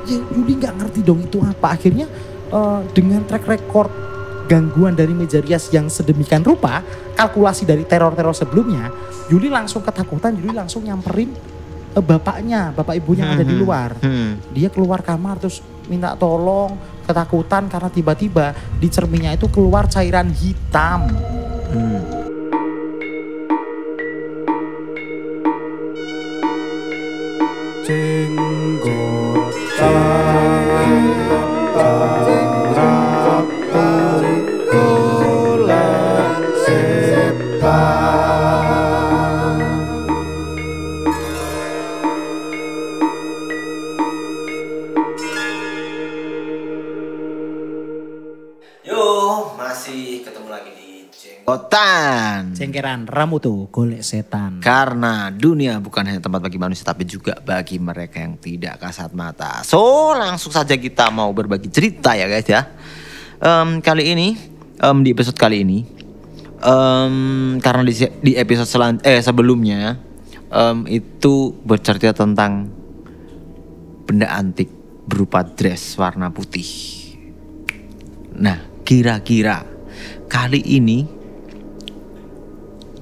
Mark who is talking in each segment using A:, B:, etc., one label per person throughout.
A: Yuli nggak ngerti dong itu apa. Akhirnya dengan track record gangguan dari meja rias yang sedemikian rupa, kalkulasi dari teror-teror sebelumnya, Yuli langsung ketakutan, Yuli langsung nyamperin bapaknya, bapak ibunya yang ada di luar. Dia keluar kamar terus minta tolong, ketakutan karena tiba-tiba di cerminnya itu keluar cairan hitam.
B: Masih ketemu lagi di
C: Jenggotan.
A: Cengkeran Ramutu golek setan.
C: Karena dunia bukan hanya tempat bagi manusia tapi juga bagi mereka yang tidak kasat mata. So langsung saja kita mau berbagi cerita ya guys ya. Kali ini di episode kali ini karena di episode sebelumnya itu bercerita tentang benda antik berupa dress warna putih. Nah, kira-kira kali ini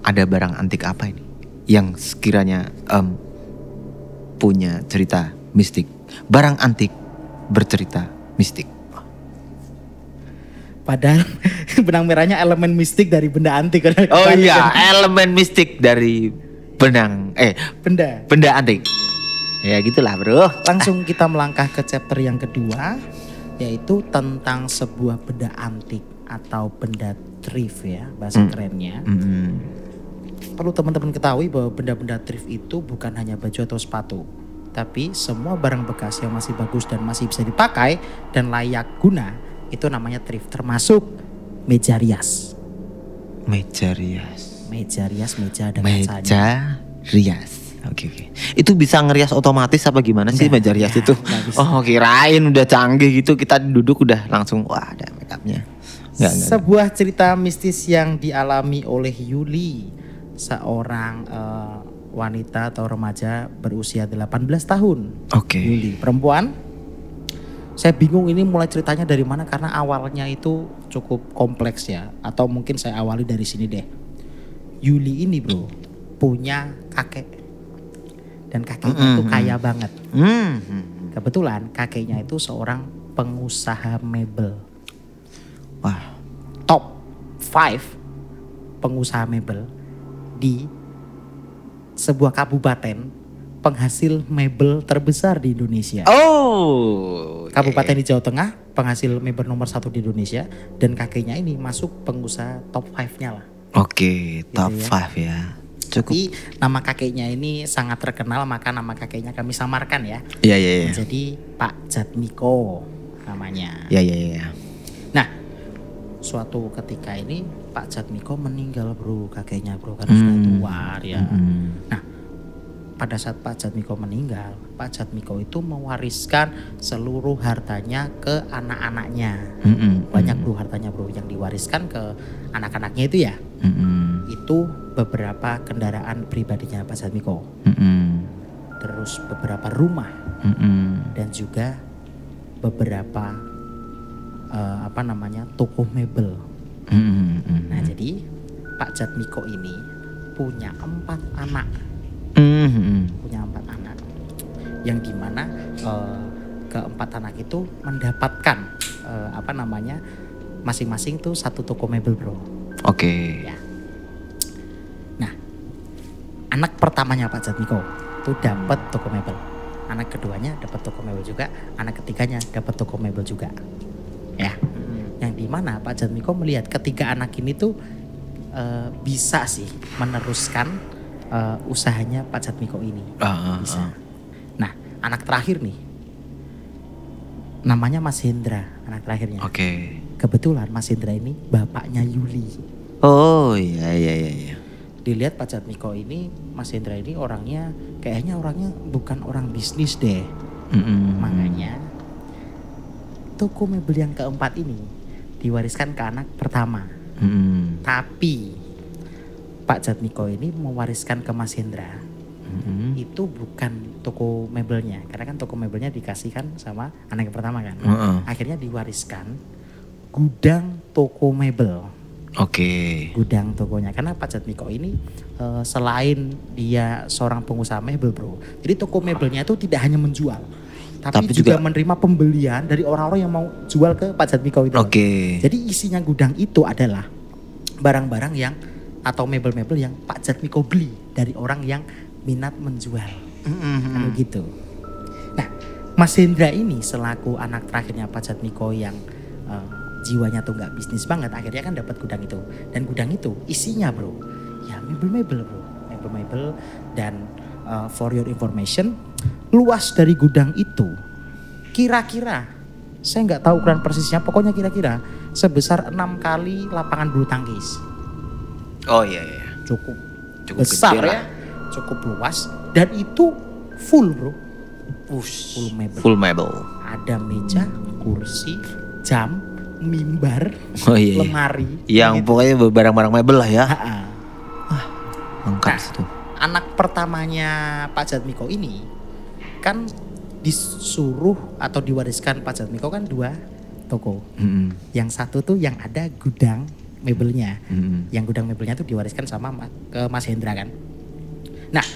C: ada barang antik apa ini yang sekiranya punya cerita mistik? Barang antik bercerita mistik.
A: Padahal benang merahnya elemen mistik dari benda antik.
C: Oh iya, elemen mistik dari benda antik. Ya gitulah bro.
A: Langsung kita melangkah ke chapter yang kedua, yaitu tentang sebuah benda antik atau benda thrift ya, bahasa kerennya. Perlu teman-teman ketahui bahwa benda-benda thrift itu bukan hanya baju atau sepatu, tapi semua barang bekas yang masih bagus dan masih bisa dipakai dan layak guna, itu namanya thrift, termasuk meja rias.
C: Meja rias.
A: Meja dengan
C: Meja
A: kacanya.
C: rias. Oke. Itu bisa ngerias otomatis apa gimana sih meja rias itu? Oh kirain udah canggih gitu, kita duduk udah langsung wah ada make upnya.
A: Sebuah cerita mistis yang dialami oleh Yuli, seorang wanita atau remaja berusia 18 tahun.
C: Oke.
A: Yuli, perempuan. Saya bingung ini mulai ceritanya dari mana karena awalnya itu cukup kompleks ya. Atau mungkin saya awali dari sini deh. Yuli ini bro punya kakek. Dan kakeknya itu kaya banget. Kebetulan kakeknya itu seorang pengusaha mebel.
C: Wah.
A: Top 5 pengusaha mebel di sebuah kabupaten penghasil mebel terbesar di Indonesia.
C: Oh.
A: Kabupaten di Jawa Tengah penghasil mebel nomor 1 di Indonesia. Dan kakeknya ini masuk pengusaha top 5-nya lah.
C: Oke,
A: gitu
C: top
A: ya.
C: 5 ya. Cukup.
A: Tapi nama kakeknya ini sangat terkenal, maka nama kakeknya kami samarkan ya.
C: Iya.
A: Jadi Pak Jatmiko namanya.
C: Iya.
A: Nah, suatu ketika ini Pak Jatmiko meninggal bro, kakeknya bro, kan sudah tua ya. Nah, pada saat Pak Jatmiko meninggal, Pak Jatmiko itu mewariskan seluruh hartanya ke anak-anaknya. Banyak bro hartanya bro, yang diwariskan ke anak-anaknya itu ya. Itu beberapa kendaraan pribadinya Pak Jatmiko. Terus beberapa rumah. Dan juga beberapa toko mebel. Nah jadi Pak Jatmiko ini punya 4 anak. Punya 4 anak. Yang dimana keempat anak itu mendapatkan masing-masing tuh 1 toko mebel bro.
C: Oke.
A: Ya. Nah, anak pertamanya Pak Jatmiko itu dapat toko mebel. Anak keduanya dapat toko mebel juga. Anak ketiganya dapat toko mebel juga. Ya. Yang dimana Pak Jatmiko melihat ketiga anak ini tuh bisa sih meneruskan usahanya Pak Jatmiko ini. Bisa. Nah, anak terakhir nih, namanya Mas Hendra, anak terakhirnya.
C: Oke.
A: Kebetulan Mas Hendra ini bapaknya Yuli.
C: Oh iya.
A: Dilihat Pak Jatmiko ini, Mas Hendra ini kayaknya orangnya bukan orang bisnis deh. Makanya toko mebel yang keempat ini diwariskan ke anak pertama. Tapi Pak Jatmiko ini mewariskan ke Mas Hendra itu bukan toko mebelnya, karena kan toko mebelnya dikasihkan sama anak yang pertama kan. Akhirnya diwariskan gudang toko mebel.
C: Oke.
A: Gudang tokonya, karena Pak Jatmiko ini selain dia seorang pengusaha mebel bro, jadi toko mebelnya itu tidak hanya menjual, tapi juga menerima pembelian dari orang-orang yang mau jual ke Pak Jatmiko itu.
C: Oke.
A: Jadi isinya gudang itu adalah barang-barang yang atau mebel-mebel yang Pak Jatmiko beli dari orang yang minat menjual. Kan gitu. Nah, Mas Hendra ini selaku anak terakhirnya Pak Jatmiko yang jiwanya tuh nggak bisnis banget, akhirnya kan dapat gudang itu. Dan gudang itu isinya bro, ya mebel-mebel bro, mebel-mebel. Dan for your information, luas dari gudang itu kira-kira, saya nggak tahu ukuran persisnya, pokoknya kira-kira sebesar 6 kali lapangan bulu tangkis.
C: Oh iya.
A: Cukup
C: besar
A: besar ya, cukup luas, dan itu full bro, full mebel.
C: Full mebel.
A: Ada meja, kursi, jam, mimbar, lemari.
C: Yang gitu. Pokoknya barang-barang mebel lah ya. Lengkap situ.
A: Anak pertamanya Pak Jatmiko ini kan disuruh atau diwariskan Pak Jatmiko kan 2 toko. Yang satu tuh yang ada gudang mebelnya. Yang gudang mebelnya tuh diwariskan sama ke Mas Hendra kan. Nah,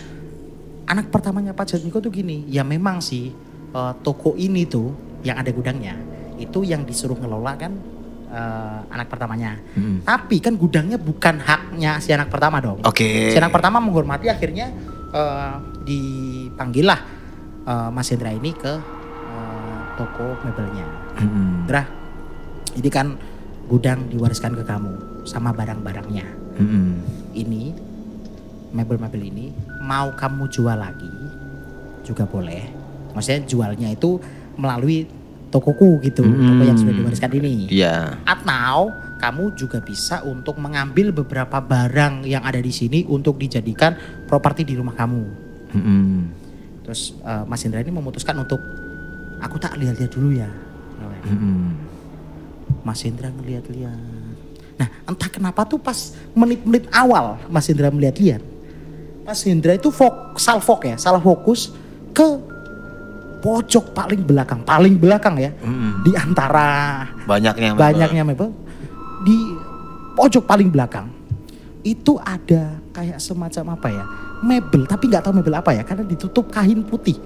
A: anak pertamanya Pak Jatmiko tuh gini, ya memang sih toko ini tuh yang ada gudangnya itu yang disuruh ngelola kan anak pertamanya. Tapi kan gudangnya bukan haknya si anak pertama dong. Si anak pertama menghormati, akhirnya dipanggillah Mas Hendra ini ke toko mebelnya. Dra, ini kan gudang diwariskan ke kamu sama barang-barangnya. Ini mebel-mebel ini mau kamu jual lagi juga boleh. Maksudnya jualnya itu melalui tokoku gitu, toko yang sudah diwariskan ini. Atau kamu juga bisa untuk mengambil beberapa barang yang ada di sini untuk dijadikan properti di rumah kamu. Terus Mas Hendra ini memutuskan untuk, aku tak lihat-lihat dulu ya. Mas Hendra ngeliat-liat. Nah, entah kenapa tuh pas menit-menit awal Mas Hendra melihat-lihat, Mas Hendra itu salah fokus ke pojok paling belakang ya, di antara banyaknya mebel, di pojok paling belakang itu ada kayak semacam apa ya, mebel, tapi nggak tahu mebel apa ya, karena ditutup kain putih.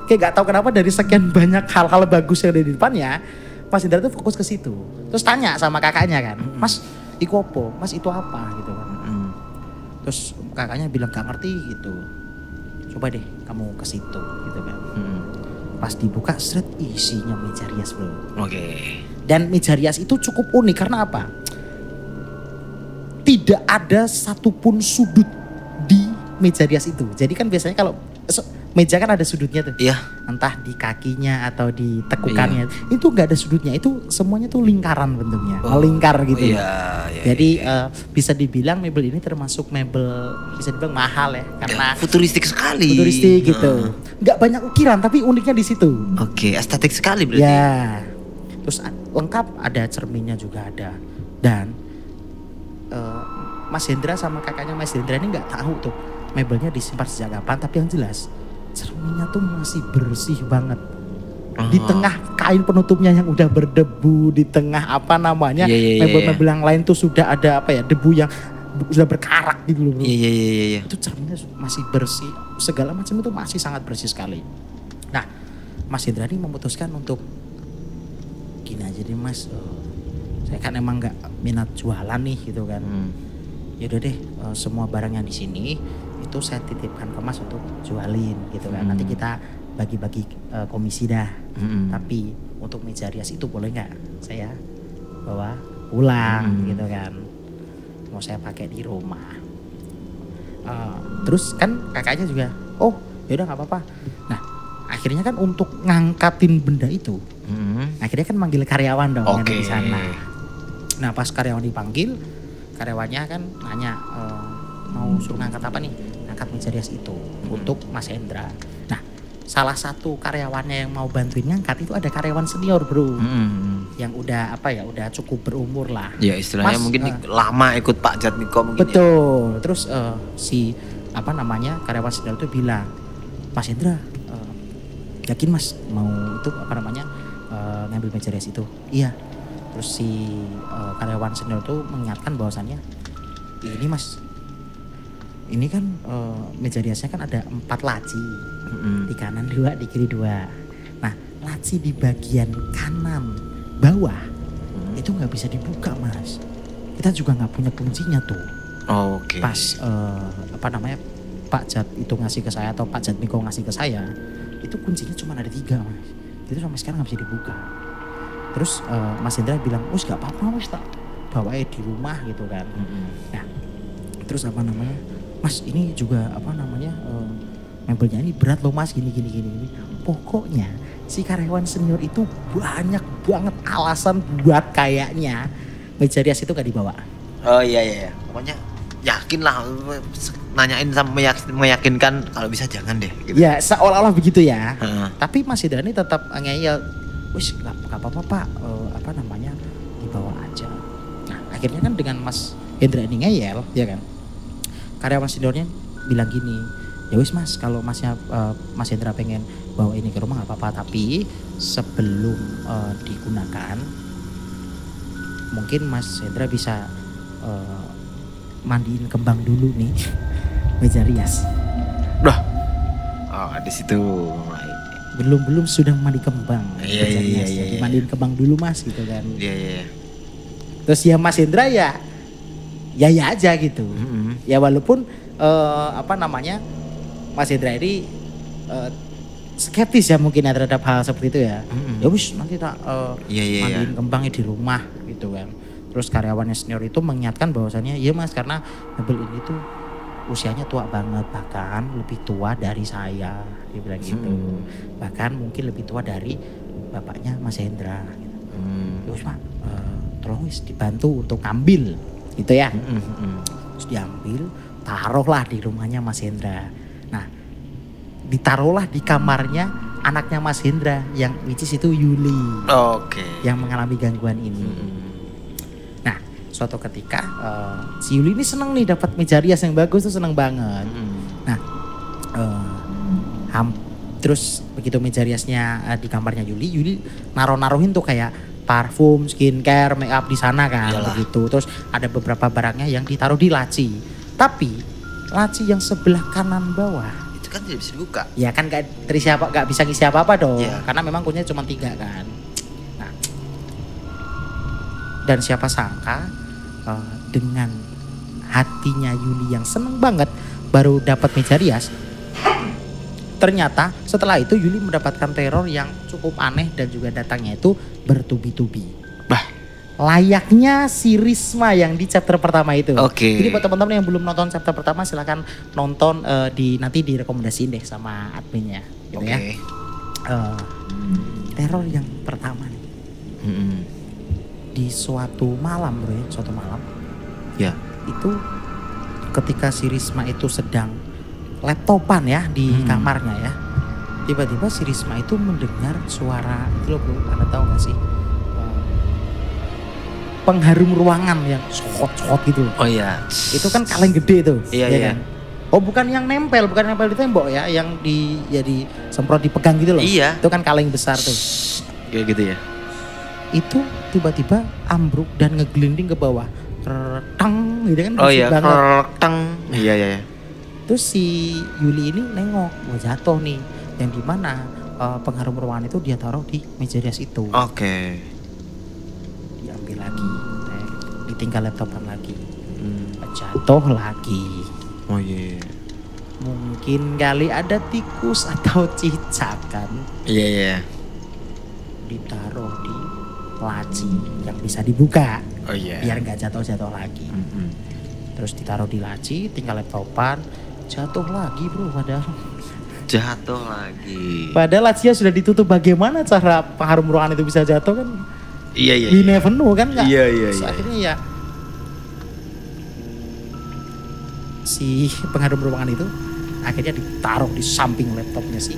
A: Kayak nggak tahu kenapa dari sekian banyak hal-hal bagus yang ada di depannya, Mas Hendra tuh fokus ke situ. Terus tanya sama kakaknya kan, Mas, iku apa? Mas, itu apa gitu kan. Terus kakaknya bilang gak ngerti gitu. Coba deh kamu ke situ gitu kan. Pas dibuka seret, isinya meja rias bro. Dan meja rias itu cukup unik karena apa? Tidak ada satupun sudut di meja rias itu. Jadi kan biasanya kalau meja kan ada sudutnya tuh. Entah di kakinya atau di tekukannya. Itu gak ada sudutnya. Itu semuanya tuh lingkaran bentuknya. Melingkar gitu. Jadi bisa dibilang mebel ini termasuk mebel bisa dibilang mahal ya. Karena
C: futuristik sekali.
A: Futuristik gitu. Gak banyak ukiran tapi uniknya di situ.
C: Estetik sekali berarti.
A: Ya. Terus lengkap, ada cerminnya juga ada. Dan Mas Hendra sama kakaknya Mas Hendra ini gak tahu tuh mebelnya disimpan sejak kapan. Tapi yang jelas cerminnya tuh masih bersih banget. Di tengah kain penutupnya yang udah berdebu, di tengah apa namanya mebel-mebel yang lain tuh sudah ada apa ya, debu yang sudah berkarak gitu loh. Itu cerminnya masih bersih, segala macam itu masih sangat bersih sekali. Nah, Mas Hendra ini memutuskan untuk gini aja nih Mas, saya kan emang nggak minat jualan nih gitu kan. Ya udah deh, semua barang yang di sini itu saya titipkan ke Mas untuk jualin gitu kan. Nanti kita bagi-bagi komisi dah. Tapi untuk meja rias itu boleh nggak saya bawa pulang gitu kan. Mau saya pakai di rumah. Terus kan kakaknya juga, oh yaudah nggak apa-apa. Nah akhirnya kan untuk ngangkatin benda itu, akhirnya kan manggil karyawan dong yang di sana. Nah pas karyawan dipanggil, karyawannya kan nanya, mau suruh ngangkat apa nih? Ngangkat meja rias itu untuk Mas Hendra. Nah salah satu karyawannya yang mau bantuin ngangkat itu ada karyawan senior bro, yang udah apa ya, udah cukup berumur lah.
C: Ya istilahnya Mas, mungkin lama ikut Pak Jatmiko mungkin.
A: Betul. Ya. Terus si karyawan senior itu bilang, Mas Hendra, yakin Mas mau itu ngambil meja rias itu? Iya. Terus si karyawan senior itu mengingatkan bahwasannya, ini Mas, ini kan meja riasnya kan ada 4 laci, di kanan 2, di kiri 2. Nah, laci di bagian kanan bawah itu nggak bisa dibuka Mas. Kita juga nggak punya kuncinya tuh.
C: Oke.
A: Pas Pak Jat itu ngasih ke saya atau Pak Jatmiko ngasih ke saya, itu kuncinya cuma ada 3 Mas. Itu sampai sekarang nggak bisa dibuka. Terus Mas Hendra bilang, gak apa-apa Mas, tak bawa di rumah gitu kan. Nah, terus Mas ini juga mebelnya ini berat loh Mas, gini. Pokoknya si karyawan senior itu banyak banget alasan buat kayaknya meja rias itu gak dibawa.
C: Oh iya. Pokoknya yakin lah, nanyain sampai meyakinkan kalau bisa jangan deh. Gitu.
A: Ya seolah-olah begitu ya. Tapi Mas Hendra ini tetap ngeyel, wis gak apa-apa Pak, dibawa aja. Nah akhirnya kan dengan Mas Hendra ini ngeyel, ya kan, karyawan seniornya bilang gini, ya wis Mas, kalau Mas Hendra pengen bawa ini ke rumah gak apa-apa, tapi sebelum digunakan mungkin Mas Hendra bisa mandiin kembang dulu nih meja rias.
C: Di situ
A: belum sudah mandi kembang.
C: Iya.
A: Dimandiin kembang dulu Mas gitu kan.
C: Iya.
A: Terus ya Mas Hendra ya aja gitu. Ya walaupun Mas Hendra ini skeptis ya mungkin ya terhadap hal seperti itu ya. Ya wis nanti tak mandiin kembangnya di rumah gitu kan. Terus karyawannya senior itu mengingatkan bahwasannya, iya Mas, karena mebel ini tuh usianya tua banget, bahkan lebih tua dari saya, dia bilang gitu. Bahkan mungkin lebih tua dari bapaknya Mas Hendra. Gitu. Terus Pak, tolong wis dibantu untuk ngambil, gitu ya. Terus diambil, taruhlah di rumahnya Mas Hendra. Nah, ditaruhlah di kamarnya anaknya Mas Hendra yang which is itu Yuli.
C: Oke.
A: Yang mengalami gangguan ini. Suatu ketika si Yuli ini seneng nih dapat meja rias yang bagus tuh, seneng banget. Nah terus begitu meja riasnya di kamarnya Yuli naruhin tuh kayak parfum, skincare, make up di sana kan. Yalah. Begitu. Terus ada beberapa barangnya yang ditaruh di laci. Tapi laci yang sebelah kanan bawah
C: itu kan tidak bisa dibuka.
A: Ya kan gak bisa ngisi apa-apa dong. Yeah. Karena memang kuncinya cuma 3 kan. Nah, dan siapa sangka dengan hatinya Yuli yang seneng banget baru dapat meja rias, ternyata setelah itu Yuli mendapatkan teror yang cukup aneh dan juga datangnya itu bertubi-tubi. Layaknya si Risma yang di chapter pertama itu.
C: Oke.
A: Jadi buat teman-teman yang belum nonton chapter pertama silahkan nonton, nanti direkomendasiin deh sama adminnya gitu ya. Teror yang pertama nih. Di suatu malam ya, itu ketika si Risma itu sedang laptopan ya di kamarnya ya, tiba-tiba si Risma itu mendengar suara itu loh bro, Anda tahu gak sih, pengharum ruangan yang sokot gitu.
C: Oh iya,
A: itu kan kaleng gede tuh.
C: Iya.
A: Kan? Oh bukan yang nempel di tembok ya, yang disemprot dipegang gitu loh.
C: Iya,
A: itu kan kaleng besar tuh
C: kayak gitu ya. Itu tiba-tiba ambruk dan ngegelinding ke bawah, tang gitu kan. Oh iya, tang. Iya.
A: Terus si Yuli ini nengok, jatuh nih, yang dimana pengharum ruangan itu dia taruh di meja rias itu.
C: Oke.
A: Diambil lagi, ditinggal laptopan lagi, jatuh lagi.
C: Oh iya.
A: Mungkin kali ada tikus atau cicak kan.
C: Iya.
A: Ditaruh di laci yang bisa dibuka.
C: Oh iya.
A: Biar nggak jatuh lagi. Terus ditaruh di laci, tinggal laptopan, jatuh lagi bro. Padahal lacinya sudah ditutup. Bagaimana cara pengharum ruangan itu bisa jatuh kan?
C: Iya.
A: We never know kan nggak?
C: Iya.
A: Akhirnya ya si pengharum ruangan itu akhirnya ditaruh di samping laptopnya si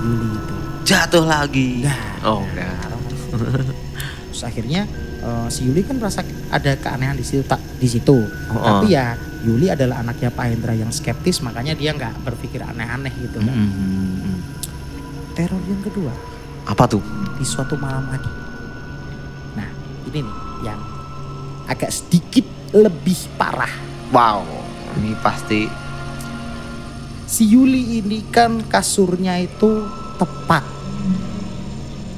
A: Yuli itu.
C: Jatuh lagi.
A: Enggak. Terus akhirnya si Yuli kan merasa ada keanehan di situ. Tapi ya Yuli adalah anaknya Pak Hendra yang skeptis, makanya dia nggak berpikir aneh-aneh gitu kan. Teror yang kedua.
C: Apa tuh?
A: Di suatu malam lagi. Nah ini nih yang agak sedikit lebih parah.
C: Wow, ini pasti.
A: Si Yuli ini kan kasurnya itu tepat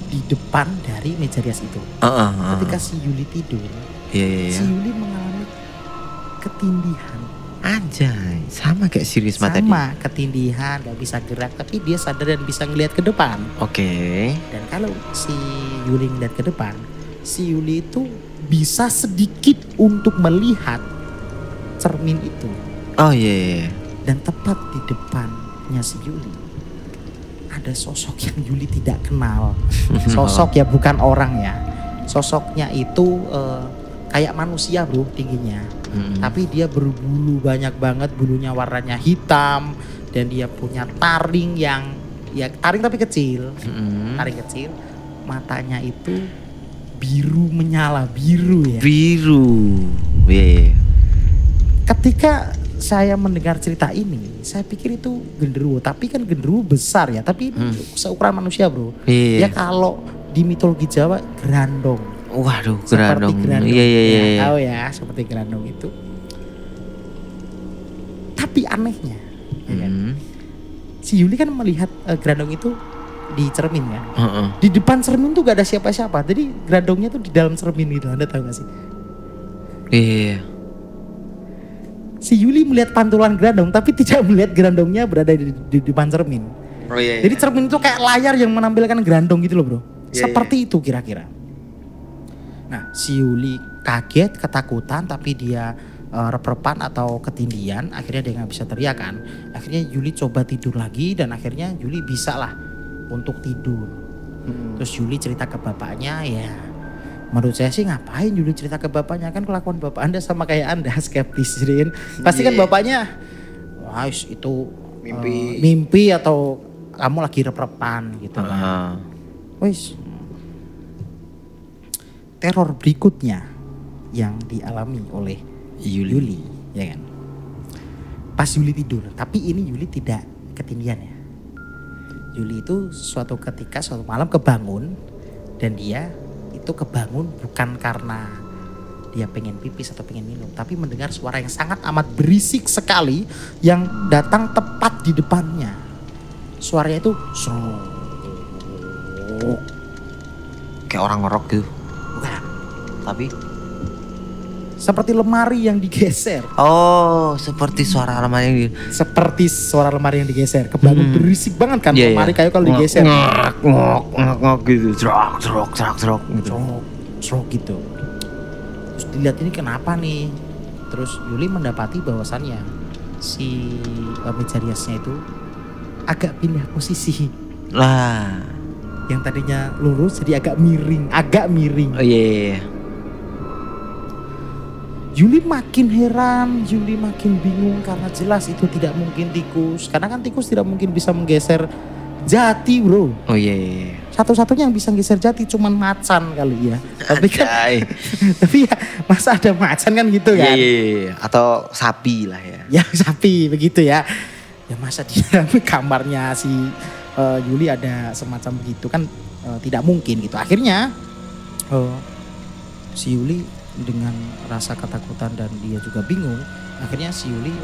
A: di depan dari meja rias itu. Ketika si Yuli tidur, si Yuli mengalami ketindihan.
C: Anjay, sama kayak si Risma tadi.
A: Sama, ketindihan, gak bisa gerak, tapi dia sadar dan bisa ngelihat ke depan.
C: Oke.
A: Dan kalau si Yuli ngeliat ke depan, si Yuli itu bisa sedikit untuk melihat cermin itu.
C: Oh iya.
A: Dan tepat di depannya si Yuli ada sosok yang Yuli tidak kenal. Sosok ya, bukan orang ya. Sosoknya itu kayak manusia bro tingginya. Tapi dia berbulu banyak banget, bulunya warnanya hitam. Dan dia punya taring yang, ya taring tapi kecil. Taring kecil, matanya itu biru menyala, biru ya.
C: Biru. Ketika
A: saya mendengar cerita ini, saya pikir itu genderuwo, tapi kan genderuwo besar ya, tapi seukuran manusia bro. Ya kalau di mitologi Jawa gerandong.
C: Waduh,
A: gerandong.
C: Iya.
A: Tahu ya, seperti gerandong itu. Tapi anehnya, ya kan? Si Yuli kan melihat gerandong itu di cermin kan. Di depan cermin tuh gak ada siapa-siapa. Jadi gerandongnya tuh di dalam cermin gitu. Anda tahu gak sih?
C: Iya.
A: Si Yuli melihat pantulan gerandong, tapi tidak melihat gerandongnya berada di depan cermin. Jadi cermin itu kayak layar yang menampilkan gerandong gitu loh bro. Seperti itu kira-kira. Nah si Yuli kaget, ketakutan, tapi dia rep-repan atau ketindian. Akhirnya dia gak bisa teriak kan. Akhirnya Yuli coba tidur lagi, dan akhirnya Yuli bisa lah untuk tidur. Terus Yuli cerita ke bapaknya, ya menurut saya sih ngapain Yuli cerita ke bapaknya, kan kelakuan bapak Anda sama kayak Anda, skeptis. Pasti kan bapaknya, wah itu mimpi atau kamu lagi rep-repan gitu kan. Wis. Teror berikutnya yang dialami oleh Yuli, ya kan. Pas Yuli tidur, tapi ini Yuli tidak ketindihan ya. Yuli itu suatu ketika, suatu malam kebangun, dan dia itu kebangun bukan karena dia pengen pipis atau pengen minum, tapi mendengar suara yang sangat amat berisik sekali yang datang tepat di depannya. Suaranya itu
C: kayak orang ngerok gitu.
A: Bukan.
C: Tapi
A: seperti lemari yang digeser.
C: Oh, seperti suara lemari yang
A: Seperti suara lemari yang digeser. Kebangun berisik banget kan lemari kayu kalau digeser.
C: Ngok gitu. Cerok gitu.
A: Cerok gitu. Terus dilihat ini kenapa nih? Terus Yuli mendapati bahwasannya si meja riasnya itu agak pindah posisi.
C: Lah,
A: yang tadinya lurus jadi agak miring.
C: Oh iya.
A: Yuli makin heran, Yuli makin bingung karena jelas itu tidak mungkin tikus. Karena kan tikus tidak mungkin bisa menggeser jati bro.
C: Oh iya.
A: Satu-satunya yang bisa menggeser jati cuman macan kali ya. Tapi kan, tapi ya masa ada macan kan gitu kan.
C: Iya. Atau sapi lah ya.
A: Ya sapi begitu ya. Ya masa di dalam kamarnya si Yuli ada semacam begitu kan tidak mungkin gitu. Akhirnya si Yuli dengan rasa ketakutan dan dia juga bingung, akhirnya si Yuli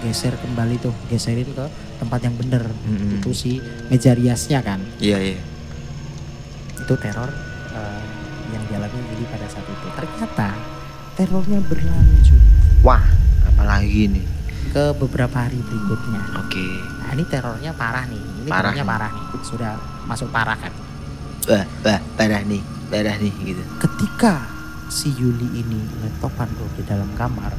A: geserin ke tempat yang benar. Itu si meja riasnya kan.
C: Iya.
A: Itu teror yang dialami Yuli pada saat itu. Ternyata terornya berlanjut.
C: Wah, apalagi nih?
A: Ke beberapa hari berikutnya.
C: Oke.
A: Nah ini terornya parah nih. Terornya parah nih. Sudah masuk parah kan.
C: Parah nih gitu.
A: Ketika si Yuli ini laptopan bro di dalam kamar,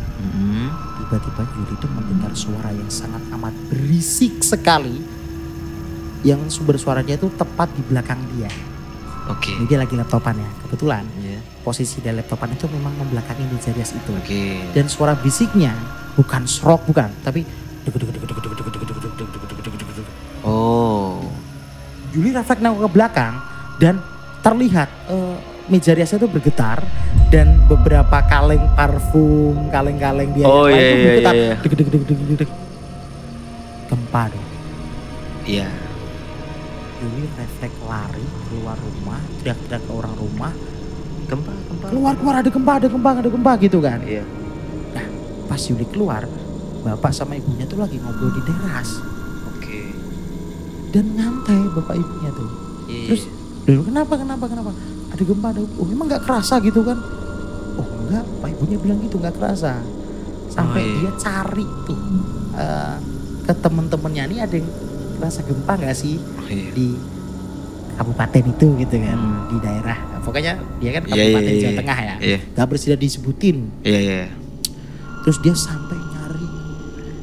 A: tiba-tiba Yuli itu mendengar suara yang sangat amat berisik sekali, yang sumber suaranya itu tepat di belakang dia.
C: Oke.
A: Ini dia lagi laptopan ya, kebetulan posisi dari laptopan itu memang membelakangi meja rias itu. Dan suara bisiknya bukan serok, bukan, tapi
C: oh.
A: Yuli refleks nengok ke belakang dan terlihat meja riasnya itu bergetar dan beberapa kaleng parfum, kaleng-kaleng dia
C: Oh,
A: yang lain
C: iya,
A: itu
C: iya,
A: bergetar.
C: iya.
A: Deg deg deg deg deg deg. Gempa dong.
C: Iya.
A: Yuli refleks lari keluar rumah, teriak-teriak ke orang rumah,
C: Gempa.
A: keluar ada gempa gitu kan.
C: Iya.
A: Nah, pas Yuli keluar, bapak sama ibunya tuh lagi ngobrol di teras
C: Oke.
A: dan nyantai bapak ibunya tuh.
C: Iya.
A: Terus, "Loh, kenapa? Ada gempa, ada. Oh, emang nggak kerasa gitu kan?" Oh enggak, pak ibunya bilang gitu nggak kerasa. Sampai
C: Oh, iya.
A: dia cari tuh ke temen-temennya, nih ada yang kerasa gempa nggak sih
C: Oh, iya.
A: di kabupaten itu gitu kan,
C: Hmm.
A: di daerah. Pokoknya dia kan
C: Iya,
A: kabupaten
C: iya,
A: Jawa
C: iya.
A: Tengah ya.
C: Iya.
A: Gak bersedia disebutin.
C: Iya.
A: Terus dia sampai nyari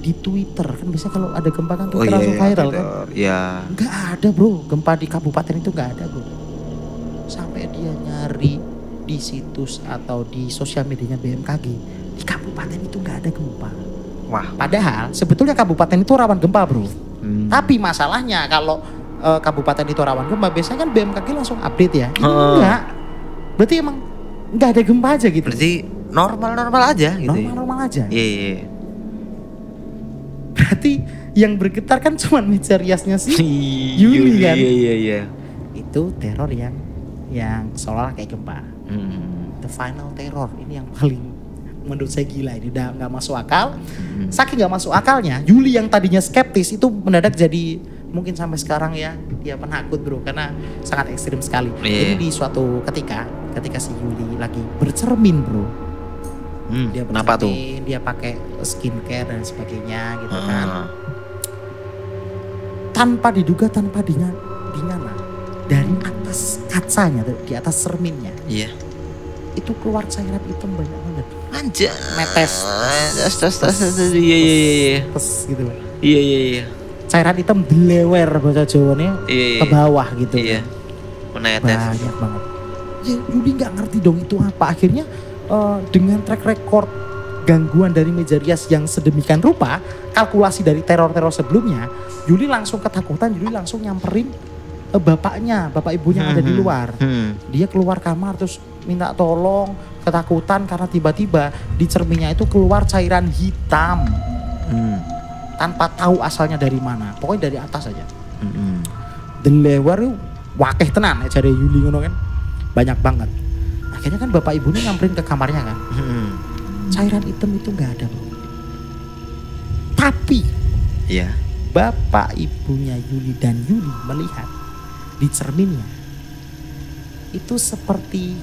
A: di Twitter kan, biasanya kalau ada gempa kan
C: Oh
A: Twitter
C: iya.
A: langsung viral kan.
C: Iya.
A: Nggak ada bro, gempa di kabupaten itu nggak ada bro. Sampai dia nyari di situs atau di sosial medianya BMKG, di kabupaten itu nggak ada gempa.
C: Wah.
A: Padahal sebetulnya kabupaten itu rawan gempa bro. Tapi masalahnya kalau kabupaten itu rawan gempa, biasanya kan BMKG langsung update ya. Ini enggak. Berarti emang nggak ada gempa aja gitu.
C: Berarti normal aja gitu.
A: Normal-normal aja.
C: Iya.
A: Berarti yang bergetar kan cuma meja riasnya sih. Yuli kan.
C: Iya.
A: Itu teror yang seolah kayak gempa. The final terror ini yang paling menurut saya gila, ini udah nggak masuk akal. Saking nggak masuk akalnya, Yuli yang tadinya skeptis itu mendadak jadi mungkin sampai sekarang ya dia penakut bro, karena sangat ekstrim sekali.
C: Iya.
A: Jadi di suatu ketika si Yuli lagi bercermin bro, dia
C: Kenapa tuh?
A: bercermin, dia pakai skincare dan sebagainya gitu kan. Tanpa diduga, tanpa dinyana, dari atas kacanya, di atas cerminnya,
C: Iya.
A: itu keluar cairan hitam banyak banget.
C: Anjay.
A: Netes.
C: Iya.
A: Terus gitu.
C: Iya.
A: Cairan hitam dilewer bahasa Jawanya
C: Iya.
A: ke bawah gitu.
C: Iya.
A: kan.
C: Menetes.
A: Banyak banget. Ya, Yuli nggak ngerti dong itu apa. Akhirnya dengan track record gangguan dari meja rias yang sedemikian rupa, kalkulasi dari teror-teror sebelumnya, Yuli langsung ketakutan. Yuli langsung nyamperin bapak ibunya yang ada di luar. Dia keluar kamar terus minta tolong, ketakutan karena tiba-tiba di cerminnya itu keluar cairan hitam. Tanpa tahu asalnya dari mana. Pokoknya dari atas aja. Delewer wakeh tenan ya cari Yuli ngono kan. Banyak banget. Akhirnya kan bapak ibunya nyamperin ke kamarnya kan. Cairan hitam itu nggak ada bro. Tapi
C: Iya.
A: bapak ibunya Yuli dan Yuli melihat di cerminnya itu seperti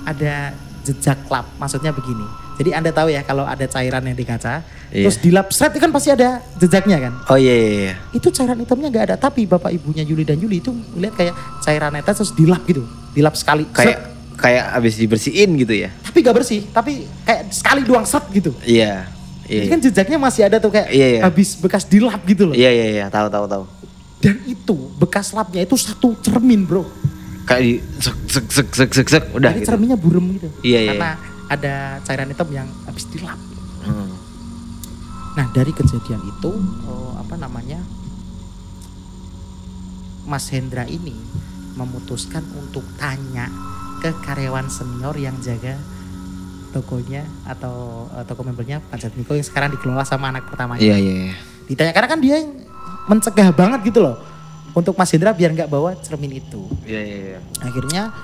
A: ada jejak lap. Maksudnya begini. Jadi Anda tahu ya kalau ada cairan yang di kaca, terus dilap seret itu kan pasti ada jejaknya kan.
C: Oh iya.
A: Itu cairan hitamnya nggak ada, tapi bapak ibunya Yuli dan Yuli itu melihat kayak cairan netes terus dilap gitu, dilap sekali.
C: Kayak abis dibersihin gitu ya.
A: Tapi gak bersih, tapi kayak sekali doang set gitu.
C: Iya.
A: Ini kan jejaknya masih ada tuh kayak habis bekas dilap gitu loh.
C: Iya. Tahu.
A: Dan itu bekas lapnya itu satu cermin bro.
C: Kayak di sek udah
A: Jadi
C: gitu.
A: cerminnya burem gitu.
C: Iya.
A: Karena ada cairan hitam yang habis dilap. Nah dari kejadian itu Mas Hendra ini memutuskan untuk tanya ke karyawan senior yang jaga tokonya atau toko mebelnya Pak Jatmiko yang sekarang dikelola sama anak pertamanya.
C: Iya.
A: Ditanya karena kan dia yang mencegah banget gitu loh untuk Mas Hendra biar nggak bawa cermin itu.
C: Iya.
A: Akhirnya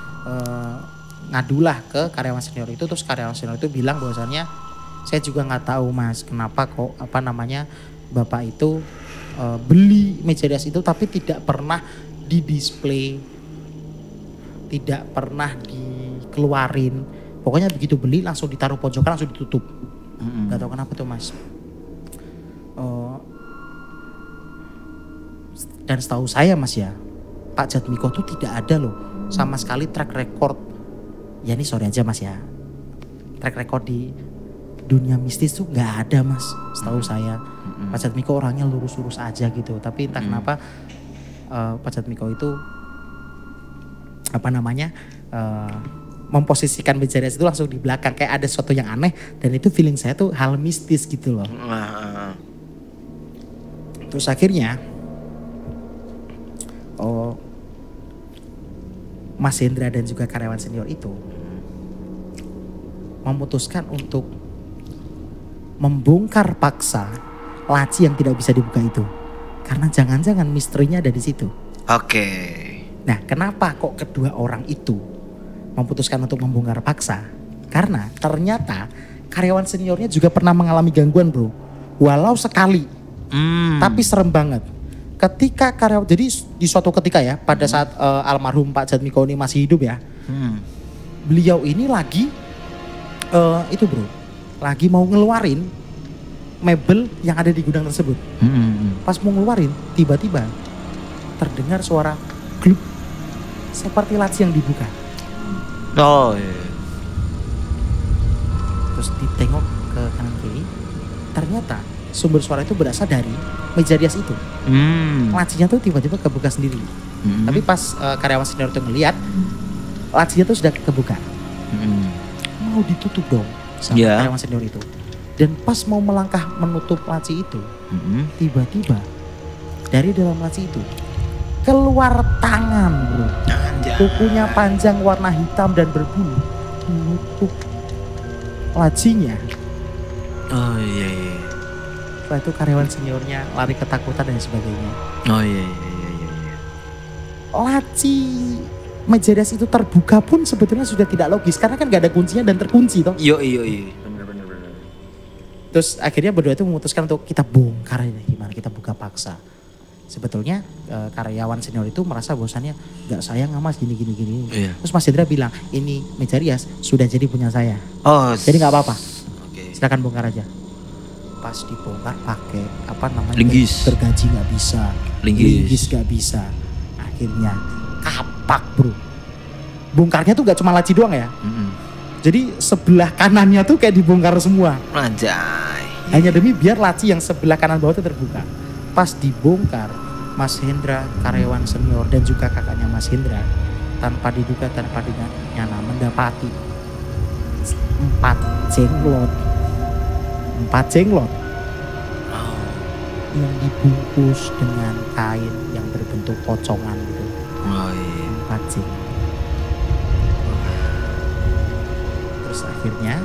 A: ngadulah ke karyawan senior itu, terus karyawan senior itu bilang bahwasannya saya juga nggak tahu mas kenapa kok bapak itu beli meja rias itu tapi tidak pernah di display, tidak pernah dikeluarin, pokoknya begitu beli langsung ditaruh pojokan langsung ditutup. Nggak tahu kenapa tuh mas. Dan setahu saya mas ya, Pak Jatmiko tuh tidak ada loh sama sekali track record. Ya ini sorry aja mas ya, track record di dunia mistis tuh nggak ada mas, setahu saya. Pak Jatmiko orangnya lurus-lurus aja gitu. Tapi entah kenapa Pak Jatmiko itu memposisikan meja rias itu langsung di belakang, kayak ada sesuatu yang aneh dan itu feeling saya tuh hal mistis gitu loh. Terus akhirnya Mas Hendra dan juga karyawan senior itu memutuskan untuk membongkar paksa laci yang tidak bisa dibuka itu. Karena jangan-jangan misterinya ada di situ.
C: Oke.
A: Nah, kenapa kok kedua orang itu memutuskan untuk membongkar paksa? Karena ternyata karyawan seniornya juga pernah mengalami gangguan, bro. Walau sekali, tapi serem banget. Ketika karyawan, jadi di suatu ketika ya, pada saat almarhum Pak Jatmiko ini masih hidup ya, beliau ini lagi itu bro, lagi mau ngeluarin mebel yang ada di gudang tersebut. Pas mau ngeluarin, tiba-tiba terdengar suara gluk, seperti laci yang dibuka.
C: Oh iya.
A: Terus ditengok ke kanan kiri, ternyata sumber suara itu berasal dari meja rias itu. Lacinya tuh tiba-tiba kebuka sendiri. Tapi pas karyawan senior itu ngeliat, lacinya tuh sudah kebuka. Mau ditutup dong sama karyawan senior itu. Dan pas mau melangkah menutup laci itu, tiba-tiba dari dalam laci itu keluar tangan, bro. Kukunya panjang warna hitam dan berbulu, menutup lacinya.
C: Oh iya iya.
A: Setelah itu karyawan seniornya lari ketakutan dan sebagainya.
C: Oh iya iya iya iya.
A: Laci meja rias itu terbuka pun sebetulnya sudah tidak logis karena kan gak ada kuncinya dan terkunci toh.
C: Iya iya iya. Bener.
A: Terus akhirnya berdua itu memutuskan untuk kita bongkar ini, gimana kita buka paksa. Sebetulnya karyawan senior itu merasa bahwasannya gak sayang sama mas gini.
C: Iya.
A: Terus Mas Hendra bilang ini meja rias sudah jadi punya saya.
C: Oh.
A: Jadi gak apa-apa.
C: Oke.
A: Silakan bongkar aja. Pas dibongkar pakai apa namanya?
C: Linggis.
A: Gergaji gak bisa. Linggis gak bisa. Akhirnya kapak, bro. Bongkarnya tuh gak cuma laci doang ya. Jadi sebelah kanannya tuh kayak dibongkar semua.
C: Anjay.
A: Hanya demi biar laci yang sebelah kanan bawah itu terbuka. Pas dibongkar, Mas Hendra, karyawan senior dan juga kakaknya Mas Hendra tanpa diduga, tanpa dinyana mendapati 4 jenglot yang dibungkus dengan kain yang berbentuk pocongan gitu.
C: Oh iya.
A: 4 jenglot. Terus akhirnya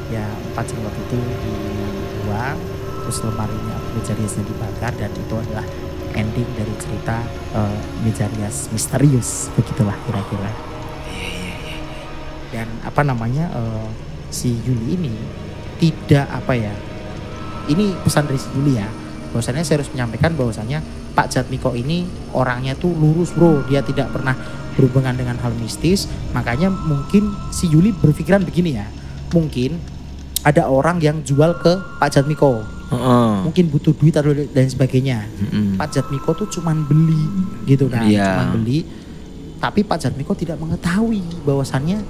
A: ya 4 jenglot itu dibuang, terus lemarinya meja riasnya dibakar, dan itu adalah ending dari cerita meja rias misterius, begitulah kira-kira. Dan apa namanya si Yuli ini tidak apa ya, ini pesan dari si Yuli ya, bahwasannya saya harus menyampaikan bahwasannya Pak Jatmiko ini orangnya tuh lurus, bro. Dia tidak pernah berhubungan dengan hal mistis. Makanya mungkin si Yuli berpikiran begini ya, mungkin ada orang yang jual ke Pak Jatmiko, mungkin butuh duit atau dan sebagainya. Pak Jatmiko tuh cuman beli gitu kan, cuman beli. Tapi Pak Jatmiko tidak mengetahui bahwasannya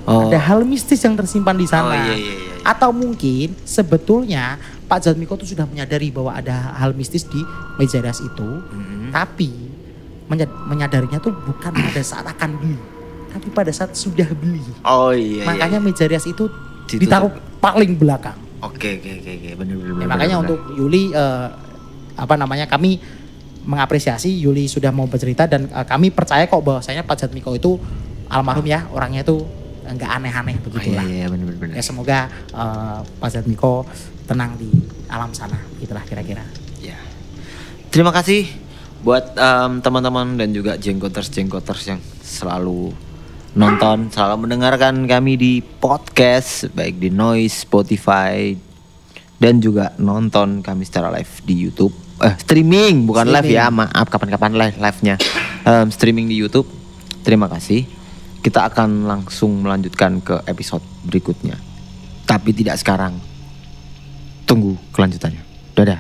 A: ada hal mistis yang tersimpan di sana. Atau mungkin sebetulnya Pak Jatmiko tuh sudah menyadari bahwa ada hal mistis di meja rias itu, tapi menyadarinya tuh bukan pada saat akan beli, tapi pada saat sudah beli. Makanya meja rias itu ditaruh paling belakang.
C: Oke, bener.
A: Makanya untuk Yuli apa namanya, kami mengapresiasi Yuli sudah mau bercerita, dan kami percaya kok bahwasanya Pak Jatmiko itu almarhum ya, orangnya itu enggak aneh-aneh begitulah.
C: Iya, bener.
A: Ya semoga Pak Jatmiko tenang di alam sana, gitulah kira-kira.
C: Ya. Terima kasih buat teman-teman dan juga jenggoters yang selalu nonton, selalu mendengarkan kami di podcast, baik di Noise, Spotify, dan juga nonton kami secara live di YouTube. Streaming, bukan live ya, maaf, kapan-kapan live-nya. Streaming di YouTube. Terima kasih. Kita akan langsung melanjutkan ke episode berikutnya. Tapi tidak sekarang. Tunggu kelanjutannya. Dadah.